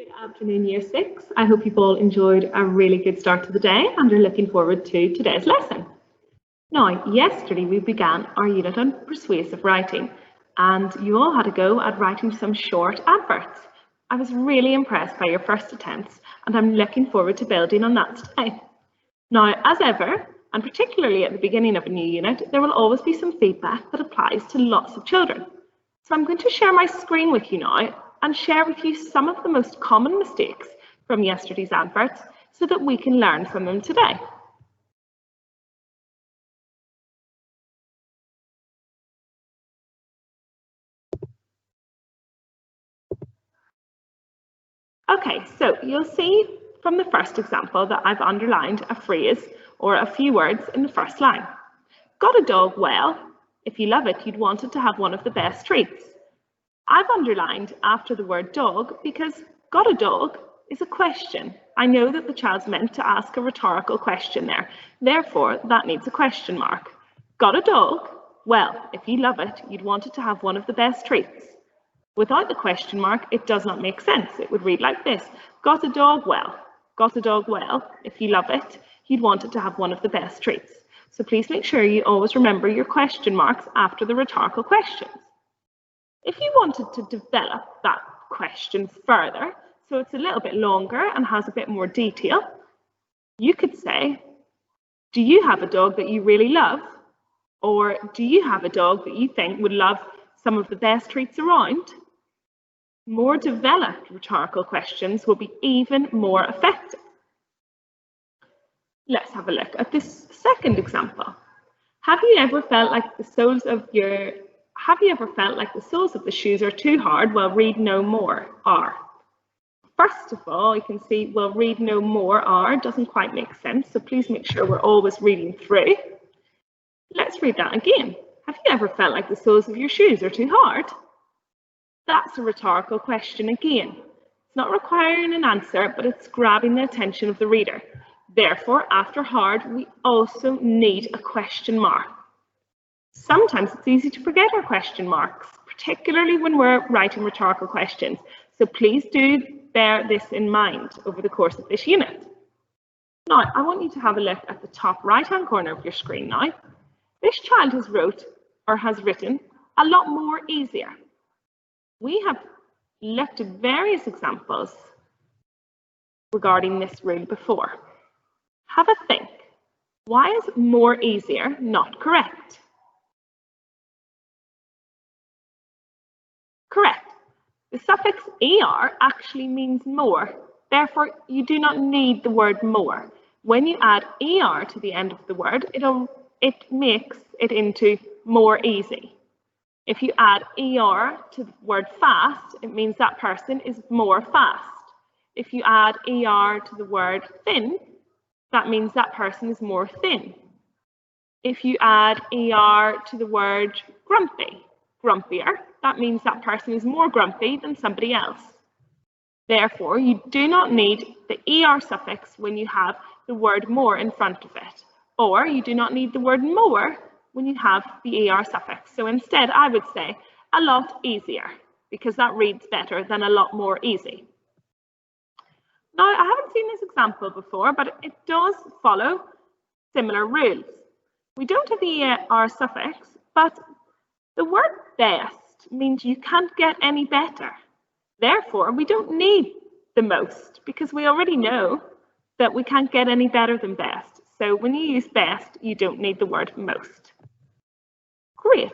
Good afternoon, Year 6. I hope you've all enjoyed a really good start to the day and are looking forward to today's lesson. Now, yesterday we began our unit on persuasive writing, and you all had a go at writing some short adverts. I was really impressed by your first attempts, and I'm looking forward to building on that today. Now, as ever, and particularly at the beginning of a new unit, there will always be some feedback that applies to lots of children. So I'm going to share my screen with you now and share with you some of the most common mistakes from yesterday's adverts so that we can learn from them today. Okay, so you'll see from the first example that I've underlined a phrase or a few words in the first line. Got a dog? Well, if you love it, you'd want it to have one of the best treats. I've underlined after the word dog because got a dog is a question. I know that the child's meant to ask a rhetorical question there. Therefore, that needs a question mark. Got a dog? Well, if you love it, you'd want it to have one of the best treats. Without the question mark, it does not make sense. It would read like this. Got a dog? Well, got a dog? Well, if you love it, you'd want it to have one of the best treats. So please make sure you always remember your question marks after the rhetorical questions. If you wanted to develop that question further, so it's a little bit longer and has a bit more detail, you could say, do you have a dog that you really love? Or do you have a dog that you think would love some of the best treats around? More developed rhetorical questions will be even more effective. Let's have a look at this second example. Have you ever felt like the soles of the shoes are too hard? Well, read no more are. First of all, you can see, well, read no more are doesn't quite make sense. So please make sure we're always reading through. Let's read that again. Have you ever felt like the soles of your shoes are too hard? That's a rhetorical question again. It's not requiring an answer, but it's grabbing the attention of the reader. Therefore, after hard, we also need a question mark. Sometimes it's easy to forget our question marks, particularly when we're writing rhetorical questions. So please do bear this in mind over the course of this unit. Now, I want you to have a look at the top right-hand corner of your screen now. This child has written a lot more easier. We have looked at various examples regarding this rule before. Have a think. Why is more easier not correct? Correct. The suffix er actually means more. Therefore, you do not need the word more. When you add er to the end of the word, it makes it into more easy. If you add er to the word fast, it means that person is more fast. If you add er to the word thin, that means that person is more thin. If you add er to the word grumpy, grumpier, that means that person is more grumpy than somebody else. Therefore, you do not need the er suffix when you have the word more in front of it, or you do not need the word more when you have the er suffix. So instead, I would say a lot easier, because that reads better than a lot more easy. Now, I haven't seen this example before, but it does follow similar rules. We don't have the er suffix, but the word best means you can't get any better. Therefore, we don't need the most because we already know that we can't get any better than best. So when you use best, you don't need the word most. Great.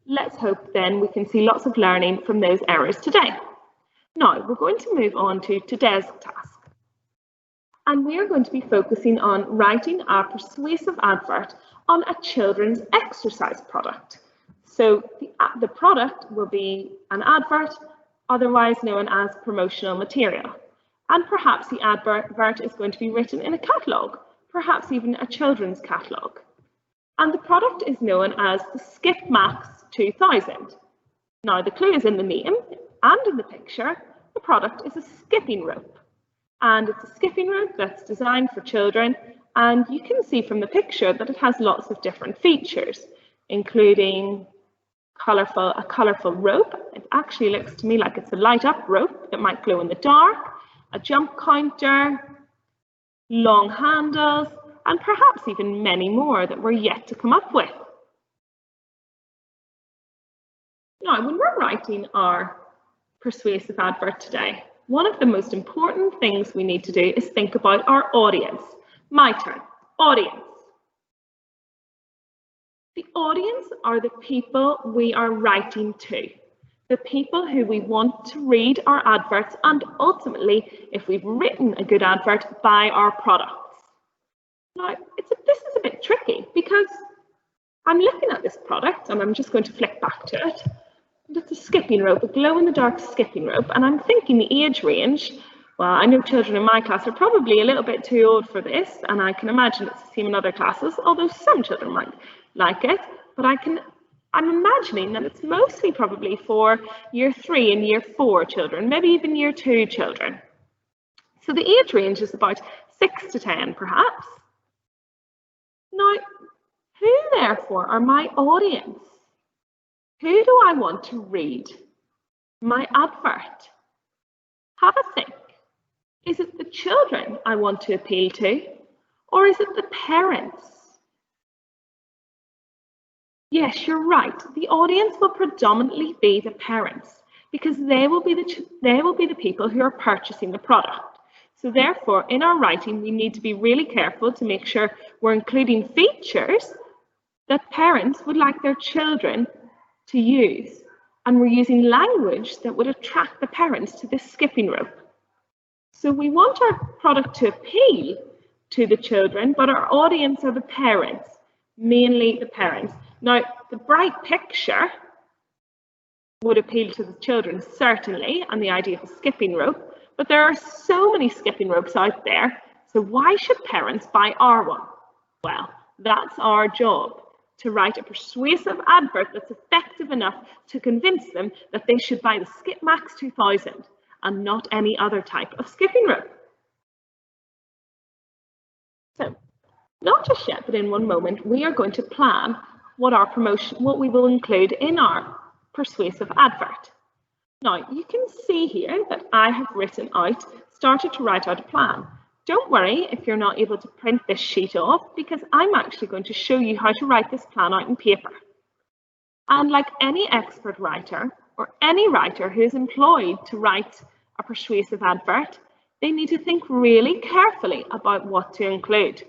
Let's hope then we can see lots of learning from those errors today. Now, we're going to move on to today's task. And we are going to be focusing on writing our persuasive advert on a children's exercise product. So the product will be an advert, otherwise known as promotional material. And perhaps the advert is going to be written in a catalogue, perhaps even a children's catalogue. And the product is known as the Skip Max 2000. Now, the clue is in the name and in the picture. The product is a skipping rope. And it's a skipping rope that's designed for children. And you can see from the picture that it has lots of different features, including a colourful rope. It actually looks to me like it's a light up rope. It might glow in the dark. a jump counter, long handles, and perhaps even many more that we're yet to come up with. Now, when we're writing our persuasive advert today, one of the most important things we need to do is think about our audience. My turn, audience. The audience are the people we are writing to, the people who we want to read our adverts and ultimately, if we've written a good advert, buy our products. Now, this is a bit tricky because I'm looking at this product and I'm just going to flick back to it. And it's a skipping rope, a glow-in-the-dark skipping rope, and I'm thinking the age range, well, I know children in my class are probably a little bit too old for this, and I can imagine it's the same in other classes, although some children might like it, but I'm imagining that it's mostly probably for year 3 and year 4 children, maybe even year 2 children. So the age range is about 6 to 10 perhaps. Now, who therefore are my audience? Who do I want to read my advert? Have a think. Is it the children I want to appeal to, or is it the parents? Yes, you're right. The audience will predominantly be the parents because they will be the people who are purchasing the product. So therefore, in our writing, we need to be really careful to make sure we're including features that parents would like their children to use. And we're using language that would attract the parents to this skipping rope. So we want our product to appeal to the children, but our audience are the parents, mainly the parents. Now, the bright picture would appeal to the children, certainly, and the idea of a skipping rope, but there are so many skipping ropes out there, so why should parents buy our one? Well, that's our job, to write a persuasive advert that's effective enough to convince them that they should buy the Skip Max 2000 and not any other type of skipping rope. So, not just yet, but in one moment, we are going to plan what we will include in our persuasive advert. Now, you can see here that I have started to write out a plan. Don't worry if you're not able to print this sheet off, because I'm actually going to show you how to write this plan out in paper. And like any expert writer, or any writer who is employed to write a persuasive advert, they need to think really carefully about what to include.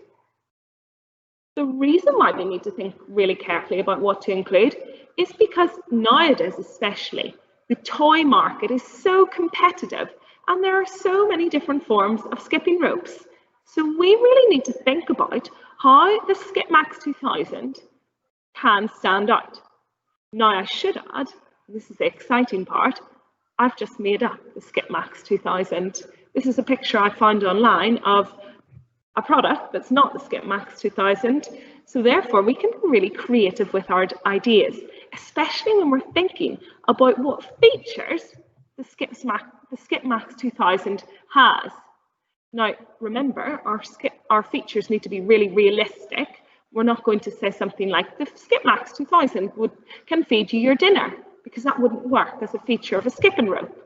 The reason why they need to think really carefully about what to include is because nowadays especially, the toy market is so competitive and there are so many different forms of skipping ropes. So we really need to think about how the Skip Max 2000 can stand out. Now I should add, this is the exciting part, I've just made up the Skip Max 2000. This is a picture I found online of a product that's not the Skip Max 2000. So therefore we can be really creative with our ideas, especially when we're thinking about what features the Skip Max 2000 has. Now remember, our features need to be really realistic. We're not going to say something like the Skip Max 2000 can feed you your dinner, because that wouldn't work as a feature of a skipping rope.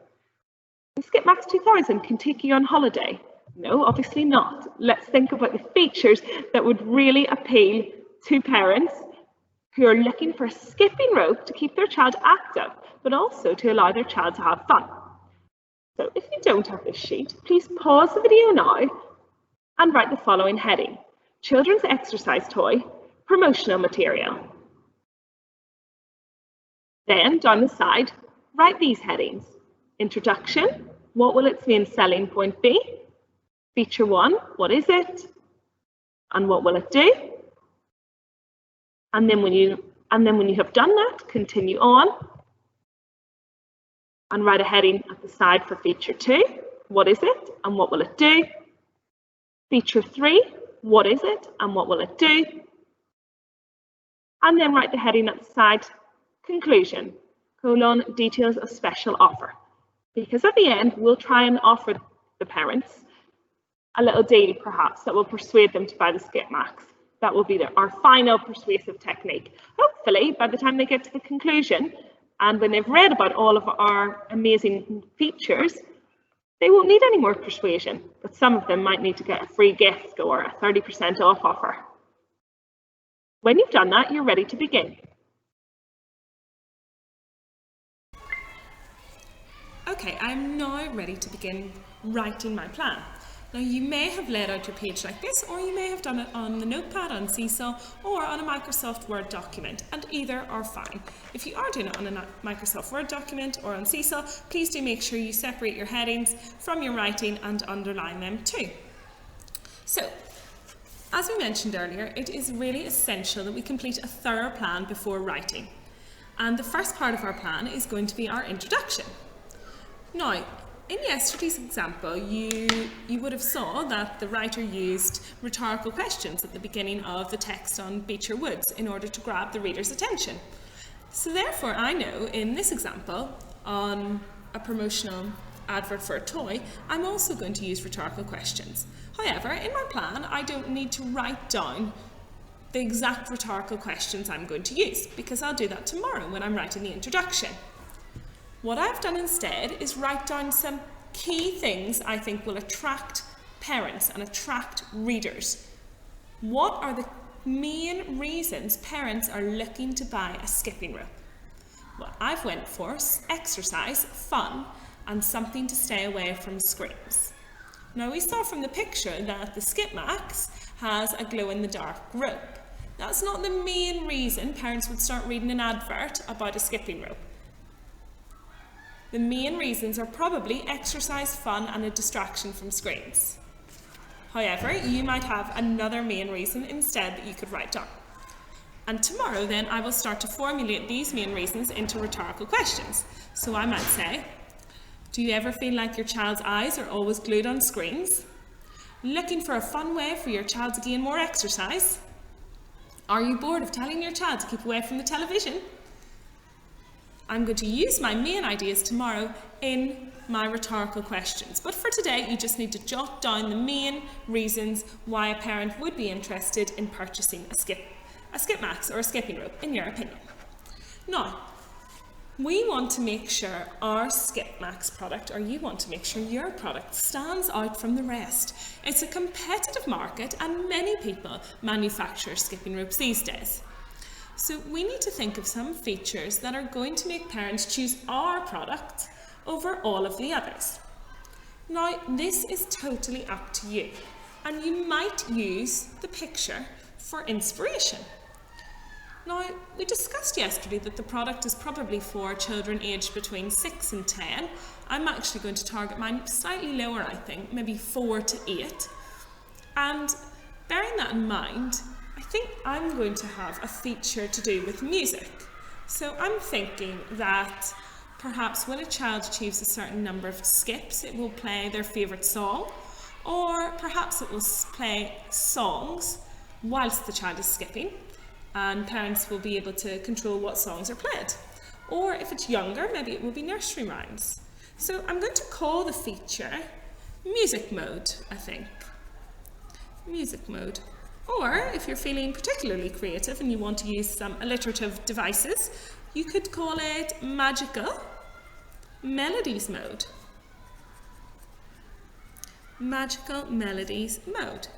The Skip Max 2000 can take you on holiday. No, obviously not. Let's think about the features that would really appeal to parents who are looking for a skipping rope to keep their child active, but also to allow their child to have fun. So if you don't have this sheet, please pause the video now and write the following heading: Children's Exercise Toy, Promotional Material. Then down the side, write these headings: Introduction, what will its main selling point be? Feature 1, what is it? And what will it do? And then when you have done that, continue on and write a heading at the side for feature 2, what is it and what will it do? Feature 3, what is it and what will it do? And then write the heading at the side, conclusion, details of special offer. Because at the end, we'll try and offer the parents a little deal perhaps that will persuade them to buy the Skip Max. That will be our final persuasive technique. Hopefully, by the time they get to the conclusion and when they've read about all of our amazing features, They won't need any more persuasion, but some of them might need to get a free gift or a 30% off offer. When you've done that, you're ready to begin. Okay, I'm now ready to begin writing my plan. Now you may have laid out your page like this, or you may have done it on the notepad on Seesaw or on a Microsoft Word document, and either are fine. If you are doing it on a Microsoft Word document or on Seesaw, please do make sure you separate your headings from your writing and underline them too. So, as we mentioned earlier, it is really essential that we complete a thorough plan before writing. And the first part of our plan is going to be our introduction. Now, in yesterday's example, you would have saw that the writer used rhetorical questions at the beginning of the text on Beecher Woods in order to grab the reader's attention. So therefore, I know in this example, on a promotional advert for a toy, I'm also going to use rhetorical questions. However, in my plan, I don't need to write down the exact rhetorical questions I'm going to use, because I'll do that tomorrow when I'm writing the introduction. What I've done instead is write down some key things I think will attract parents and attract readers. What are the main reasons parents are looking to buy a skipping rope? Well, I've went for exercise, fun, and something to stay away from screens. Now we saw from the picture that the Skip Max has a glow-in-the-dark rope. That's not the main reason parents would start reading an advert about a skipping rope. The main reasons are probably exercise, fun, and a distraction from screens. However, you might have another main reason instead that you could write down. And tomorrow then I will start to formulate these main reasons into rhetorical questions. So I might say, do you ever feel like your child's eyes are always glued on screens? Looking for a fun way for your child to gain more exercise? Are you bored of telling your child to keep away from the television? I'm going to use my main ideas tomorrow in my rhetorical questions. But for today, you just need to jot down the main reasons why a parent would be interested in purchasing a skip max or a skipping rope, in your opinion. Now, we want to make sure our Skip Max product, or you want to make sure your product, stands out from the rest. It's a competitive market and many people manufacture skipping ropes these days. So we need to think of some features that are going to make parents choose our product over all of the others. Now, this is totally up to you, and you might use the picture for inspiration. Now, we discussed yesterday that the product is probably for children aged between 6 and 10. I'm actually going to target mine slightly lower, I think, maybe 4 to 8. And bearing that in mind, I think I'm going to have a feature to do with music. So I'm thinking that perhaps when a child achieves a certain number of skips, it will play their favourite song, or perhaps it will play songs whilst the child is skipping, and parents will be able to control what songs are played. Or if it's younger, maybe it will be nursery rhymes. So I'm going to call the feature music mode, I think. Music mode. Or if you're feeling particularly creative and you want to use some alliterative devices, you could call it magical melodies mode. Magical melodies mode.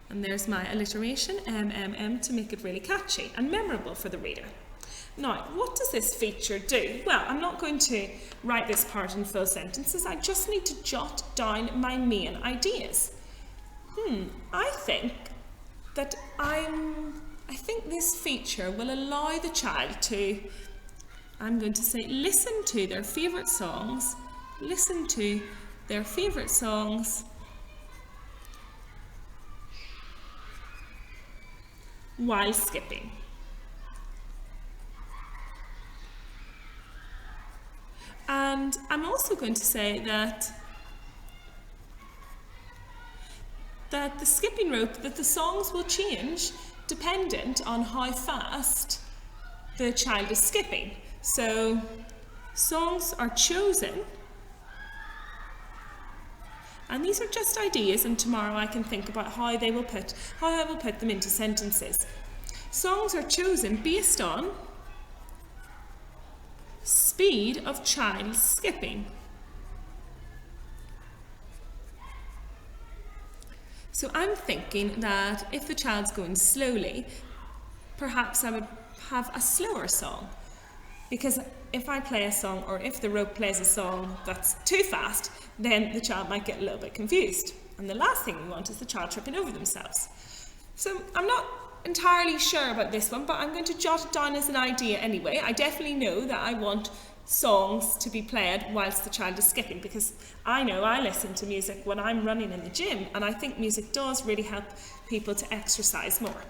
And there's my alliteration, MMM, to make it really catchy and memorable for the reader. Now, what does this feature do? Well, I'm not going to write this part in full sentences. I just need to jot down my main ideas. I think that I think this feature will allow the child to, I'm going to say, listen to their favourite songs, while skipping. And I'm also going to say that the skipping rope, that the songs will change dependent on how fast the child is skipping. So songs are chosen, and these are just ideas, and tomorrow I can think about how I will put them into sentences. Songs are chosen based on speed of child skipping. So I'm thinking that if the child's going slowly, perhaps I would have a slower song. Because if I play a song, or if the rope plays a song that's too fast, then the child might get a little bit confused. And the last thing we want is the child tripping over themselves. So I'm not entirely sure about this one, but I'm going to jot it down as an idea anyway. I definitely know that I want songs to be played whilst the child is skipping, because I know I listen to music when I'm running in the gym, and I think music does really help people to exercise more.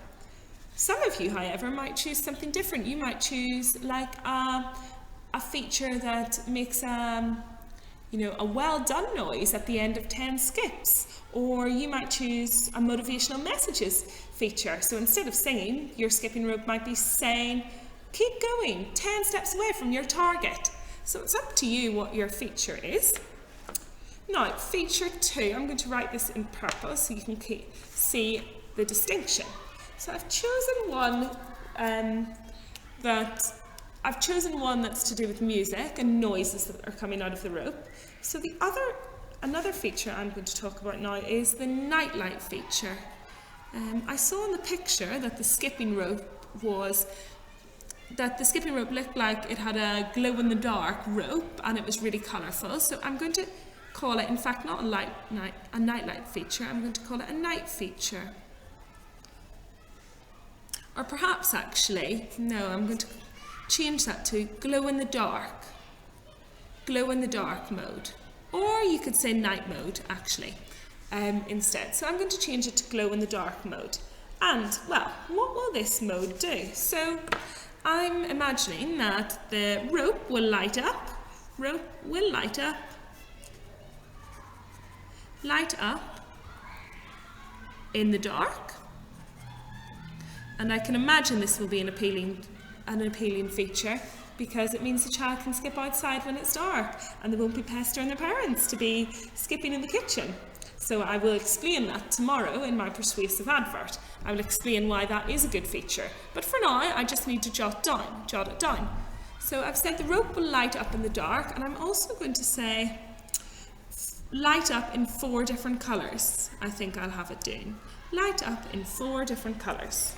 Some of you, however, might choose something different. You might choose like a feature that makes a well done noise at the end of 10 skips, or you might choose a motivational messages feature. So instead of singing, your skipping rope might be saying, keep going, 10 steps away from your target. So it's up to you what your feature is. Now, feature 2, I'm going to write this in purple so you can see the distinction. So I've chosen one that's to do with music and noises that are coming out of the rope. So another feature I'm going to talk about now is the nightlight feature. I saw in the picture that the skipping rope looked like it had a glow-in-the-dark rope and it was really colourful. So I'm going to call it, in fact, not a nightlight feature, I'm going to call it a night feature. Or perhaps actually, no, I'm going to change that to glow-in-the-dark mode. Or you could say night mode, actually, instead. So I'm going to change it to glow-in-the-dark mode. And, well, what will this mode do? So I'm imagining that the rope will light up in the dark. And I can imagine this will be an appealing feature, because it means the child can skip outside when it's dark and they won't be pestering their parents to be skipping in the kitchen. So I will explain that tomorrow in my persuasive advert. I will explain why that is a good feature. But for now, I just need to jot it down. So I've said the rope will light up in the dark, and I'm also going to say light up in 4 different colours. I think I'll have it doing. Light up in 4 different colours.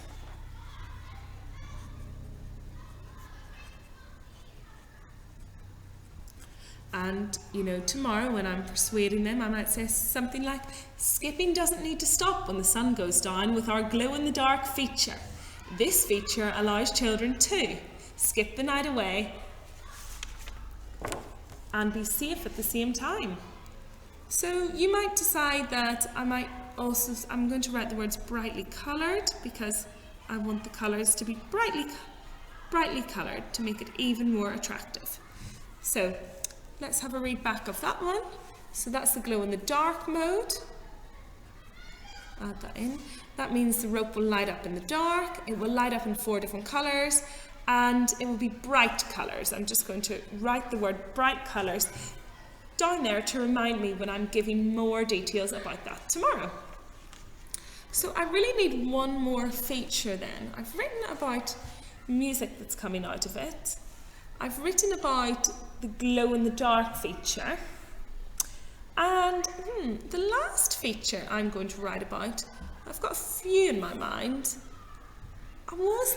And, tomorrow when I'm persuading them, I might say something like, skipping doesn't need to stop when the sun goes down with our glow-in-the-dark feature. This feature allows children to skip the night away and be safe at the same time. So you might decide that I'm going to write the words brightly coloured, because I want the colours to be brightly coloured to make it even more attractive. So let's have a read back of that one. So that's the glow-in-the-dark mode. Add that in. That means the rope will light up in the dark. It will light up in 4 different colours, and it will be bright colours. I'm just going to write the word bright colours down there to remind me when I'm giving more details about that tomorrow. So I really need one more feature then. I've written about music that's coming out of it. I've written about the glow-in-the-dark feature, and the last feature I'm going to write about, I've got a few in my mind. I was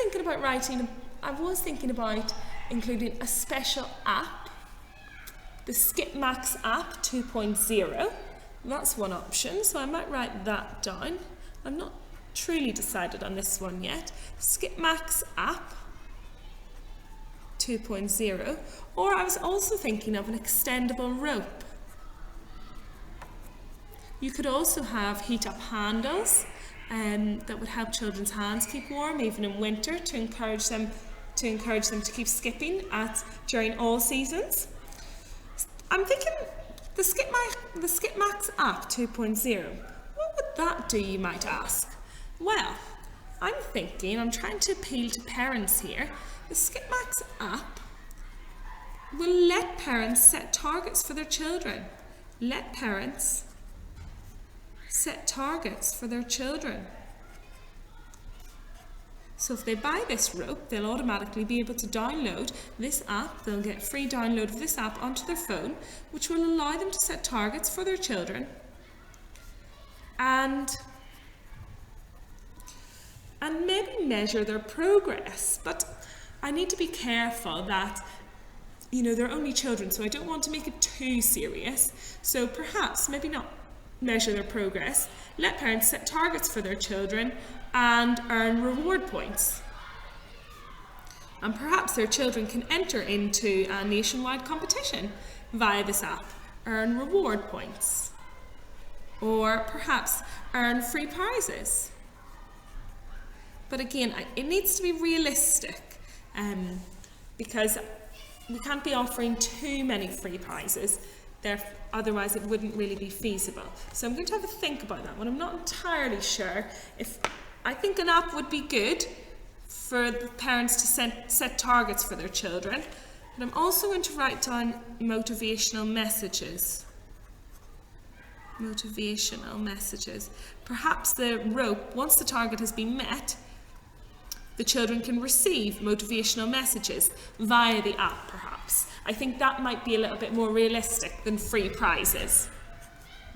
thinking about including a special app, the Skip Max app 2.0. That's one option, so I might write that down. I'm not truly decided on this one yet. Skip Max app 2.0, or I was also thinking of an extendable rope. You could also have heat-up handles that would help children's hands keep warm even in winter, to encourage them to keep skipping during all seasons. I'm thinking the Skip Max app 2.0. What would that do, you might ask? Well, I'm trying to appeal to parents here. The Skip Max app will let parents set targets for their children. Let parents set targets for their children. So if they buy this rope, they'll automatically be able to download this app. They'll get free download of this app onto their phone, which will allow them to set targets for their children. And and maybe measure their progress. But I need to be careful that, you know, they're only children, so I don't want to make it too serious. So perhaps maybe not measure their progress. Let parents set targets for their children and earn reward points. And perhaps their children can enter into a nationwide competition via this app, earn reward points, or perhaps earn free prizes. But again, it needs to be realistic, because we can't be offering too many free prizes, otherwise it wouldn't really be feasible. So I'm going to have a think about that one. I'm not entirely sure if I think an app would be good for the parents to set targets for their children, but I'm also going to write down motivational messages. Motivational messages. Perhaps the rope, once the target has been met, the children can receive motivational messages via the app, perhaps. I think that might be a little bit more realistic than free prizes,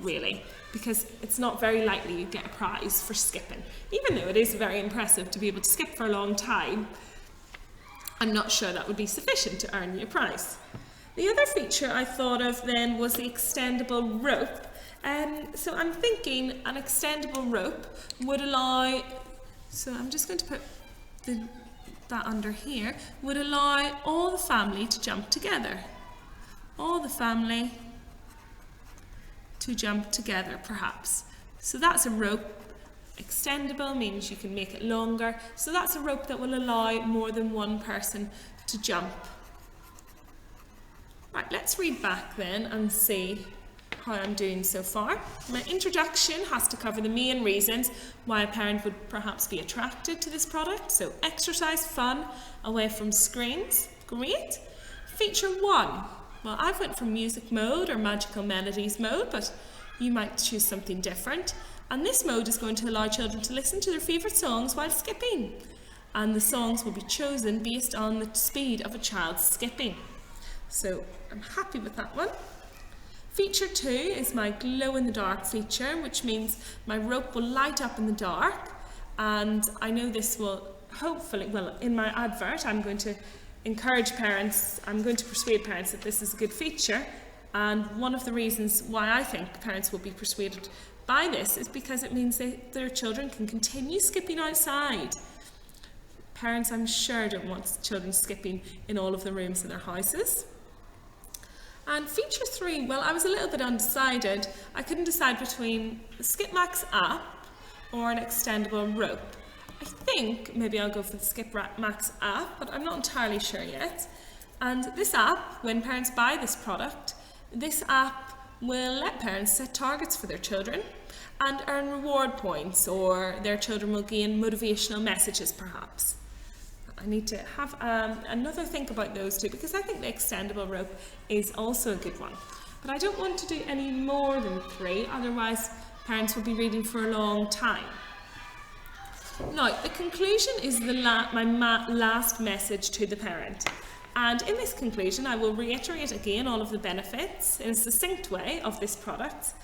really, because it's not very likely you get a prize for skipping. Even though it is very impressive to be able to skip for a long time, I'm not sure that would be sufficient to earn you a prize. The other feature I thought of then was the extendable rope. So I'm thinking an extendable rope would allow, so I'm just going to put that under here, would allow all the family to jump together. All the family to jump together, perhaps. So that's a rope. Extendable means you can make it longer. So that's a rope that will allow more than one person to jump. Right, let's read back then and see how I'm doing so far. My introduction has to cover the main reasons why a parent would perhaps be attracted to this product. So exercise, fun, away from screens, great. Feature 1, well, I've went from music mode or magical melodies mode, but you might choose something different. And this mode is going to allow children to listen to their favourite songs while skipping. And the songs will be chosen based on the speed of a child's skipping. So I'm happy with that one. Feature 2 is my glow in the dark feature, which means my rope will light up in the dark, and I know this will hopefully, well, in my advert I'm going to encourage parents, I'm going to persuade parents that this is a good feature, and one of the reasons why I think parents will be persuaded by this is because it means that their children can continue skipping outside. Parents, I'm sure, don't want children skipping in all of the rooms in their houses. And feature 3, well, I was a little bit undecided. I couldn't decide between the Skip Max app or an extendable rope. I think maybe I'll go for the Skip Max app, but I'm not entirely sure yet. And this app, when parents buy this product, this app will let parents set targets for their children and earn reward points, or their children will gain motivational messages perhaps. I need to have another think about those two, because I think the extendable rope is also a good one. But I don't want to do any more than 3, otherwise parents will be reading for a long time. Now, the conclusion is my last message to the parent. And in this conclusion, I will reiterate again all of the benefits in a succinct way of this product.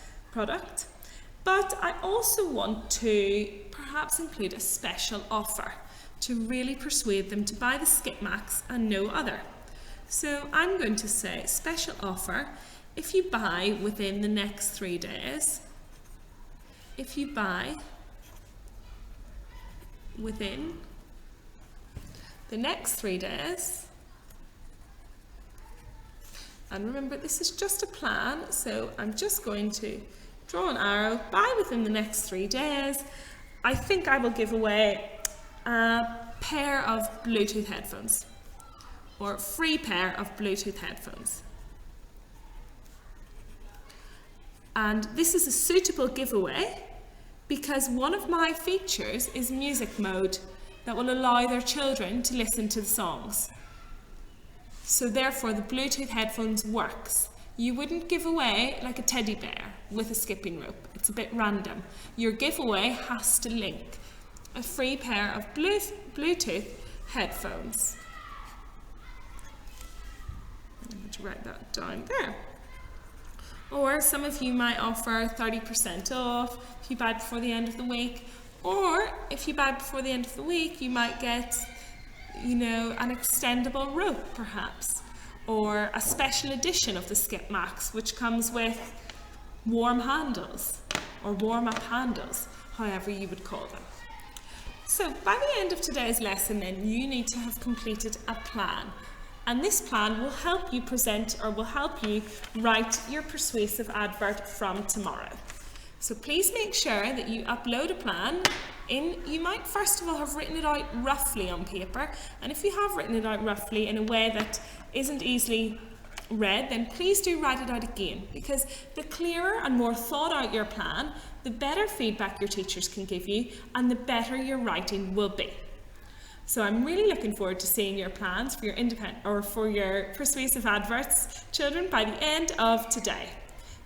But I also want to perhaps include a special offer to really persuade them to buy the Skip Max and no other. So I'm going to say special offer if you buy within the next 3 days. If you buy within the next 3 days, and remember this is just a plan, so I'm just going to draw an arrow, buy within the next 3 days. I think I will give away a pair of Bluetooth headphones, or a free pair of Bluetooth headphones. And this is a suitable giveaway because one of my features is music mode that will allow their children to listen to the songs. So therefore the Bluetooth headphones works. You wouldn't give away like a teddy bear with a skipping rope. It's a bit random. Your giveaway has to link a free pair of Bluetooth headphones. I'm going to write that down there. Or some of you might offer 30% off if you buy before the end of the week, Or if you buy before the end of the week, you might get, an extendable rope perhaps, or a special edition of the Skip Max, which comes with warm handles or warm-up handles, however you would call them. So by the end of today's lesson then, you need to have completed a plan. And this plan will help you present, or will help you write your persuasive advert from tomorrow. So please make sure that you upload a plan. You might first of all have written it out roughly on paper, and if you have written it out roughly in a way that isn't easily read, then please do write it out again, because the clearer and more thought out your plan, the better feedback your teachers can give you, and the better your writing will be. So I'm really looking forward to seeing your plans for your persuasive adverts, children, by the end of today.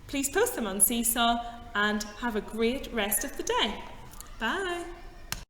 Please post them on Seesaw and have a great rest of the day. Bye.